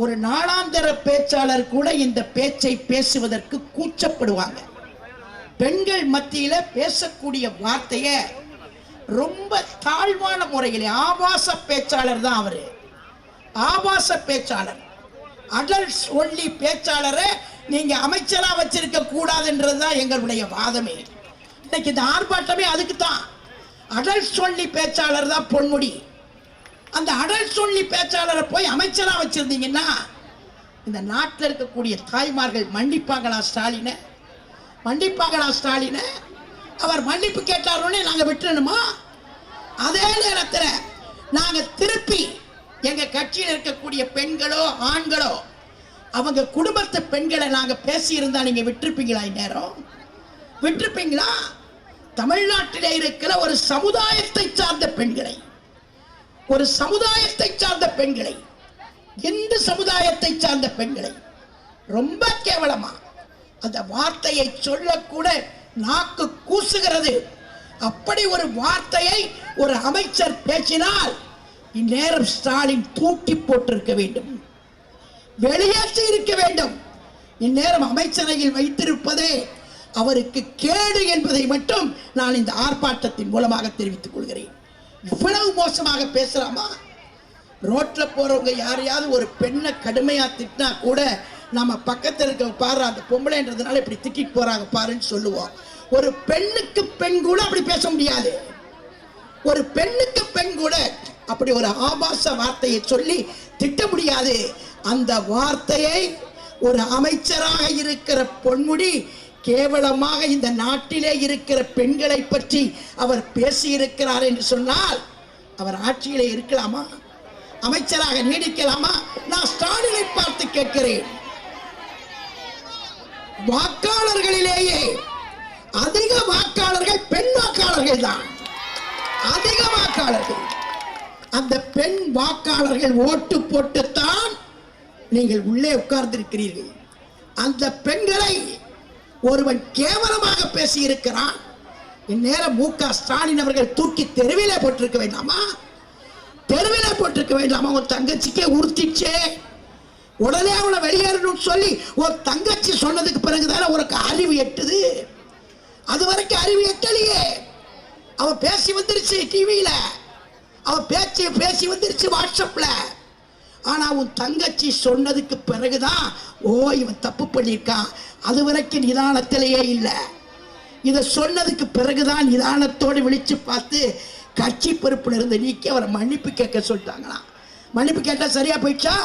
ஒரு நாளாந்தர பேச்சாளர் கூட இந்த பேச்சை பேசுவதற்கு கூச்சப்படுவாங்க. பெண்கள் மத்தியில பேசக்கூடிய வார்த்தைய ரொம்ப தாழ்வான முறையில் ஆபாச பேச்சாளர் தான் அவரு. ஆபாச பேச்சாளர், அடல்ட்ஸ் ஒன்லி பேச்சாளரை நீங்க அமைச்சரா வச்சிருக்க கூடாதுன்றதுதான் எங்களுடைய வாதமே. இன்னைக்கு இந்த ஆர்ப்பாட்டமே அதுக்கு தான். அடல்ட்ஸ் ஒன்லி பேச்சாளர் தான் பொன்முடி. அந்த அடல்ட்ஸ் ஒன்லி பேச்சாளரை போய் அமைச்சரா வச்சிருந்தீங்கன்னா இந்த நாட்டில் இருக்கக்கூடிய தாய்மார்கள் மன்னிப்பாங்களா ஸ்டாலினை? மன்னிப்பாங்களா ஸ்டாலினை? அவர் மன்னிப்பு கேட்டாரோன்னே நாங்க விட்டுறணுமா? அதே நேரத்தில் நாங்க திருப்பி எங்க கட்சியில் இருக்கக்கூடிய பெண்களோ ஆண்களோ அவங்க குடும்பத்து பெண்களை நாங்க பேசி இருந்தா நீங்க விட்டுருப்பீங்களா? இந்நேரம் விட்டுருப்பீங்களா? தமிழ்நாட்டிலே இருக்கிற ஒரு சமுதாயத்தை சார்ந்த பெண்களை, ஒரு சமுதாயத்தை சார்ந்த பெண்களை, இந்து சமுதாயத்தை சார்ந்த பெண்களை ரொம்ப கேவலமா அந்த வார்த்தையை சொல்லக்கூட நாக்கு கூசுகிறது. அப்படி ஒரு வார்த்தையை ஒரு அமைச்சர் பேசினால் இந்நேரம் ஸ்டாலின் தூக்கி போட்டிருக்க வேண்டும், வெளியேற்றி இருக்க வேண்டும். இந்நேரம் அமைச்சரையில் வைத்திருப்பதே அவருக்கு கேடு என்பதை மட்டும் நான் இந்த ஆர்ப்பாட்டத்தின் மூலமாக தெரிவித்துக் கொள்கிறேன். இவ்வளவு மோசமாக பேசலாமா? ரோட்ல போறவங்க யாரையாவது ஒரு பெண்ணை கடுமையா திட்டினா கூட நம்ம பக்கத்தில் இருக்க பாரு அந்த பொம்பளைன்றதுனால இப்படி திட்டிட்டு போறாங்க பாருன்னு சொல்லுவோம். ஒரு பெண்ணுக்கு பெண் கூட அப்படி பேச முடியாது. ஒரு பெண்ணுக்கு பெண் கூட அப்படி ஒரு ஆபாச வார்த்தையை சொல்லி திட்ட முடியாது. அந்த வார்த்தையை ஒரு அமைச்சராக இருக்கிற பொன்முடி கேவலமாக இந்த நாட்டிலே இருக்கிற பெண்களை பற்றி அவர் பேசியிருக்கிறார் என்று சொன்னால் அவர் ஆட்சியிலே இருக்கலாமா? அமைச்சராக நீடிக்கலாமா? நான் ஸ்டாலினை பார்த்து கேட்கிறேன். வாக்காளர்களிலேயே அதிக வாக்காளர்கள் பெண் வாக்காளர்கள் தான். அதிக வாக்காளர்கள். அந்த பெண் வாக்காளர்கள் ஓட்டு போட்டுத்தான் நீங்கள் உள்ளே உட்கார்ந்திருக்கிறீர்கள். அந்த பெண்களை ஒருவன் கேவலமாக பேசி இருக்கிறான். இந்நேரம் மு.க. ஸ்டாலின் அவர்கள் தூக்கி தெருவிலே போட்டிருக்க வேண்டாமா? தெருவிலே போட்டிருக்க வேண்டாமா? ஒரு தங்கச்சிக்கே உறுத்திச்சே, உடனே அவளை வெளியேறணும்னு சொல்லி ஒரு தங்கச்சி சொன்னதுக்கு பிறகுதானே உனக்கு அறிவு எட்டுது. அது வரைக்கும் அறிவு எட்டலையே. அவ பேசி வந்துருச்சு டிவியில, அவ பேசி வந்துருச்சு வாட்ஸ்அப்ல. ஆனா உன் தங்கச்சி சொன்னதுக்கு பிறகுதான் ஓ இவன் தப்பு பண்ணியிருக்கான். அது வரைக்கும் நிதானத்திலேயே இல்லை. இதை சொன்னதுக்கு பிறகுதான் நிதானத்தோடு விழிச்சு பார்த்து கட்சி பொறுப்புல இருந்து நீக்கி அவரை மன்னிப்பு கேட்க சொல்லிட்டாங்களாம். மன்னிப்பு கேட்டா சரியா போயிடுச்சா?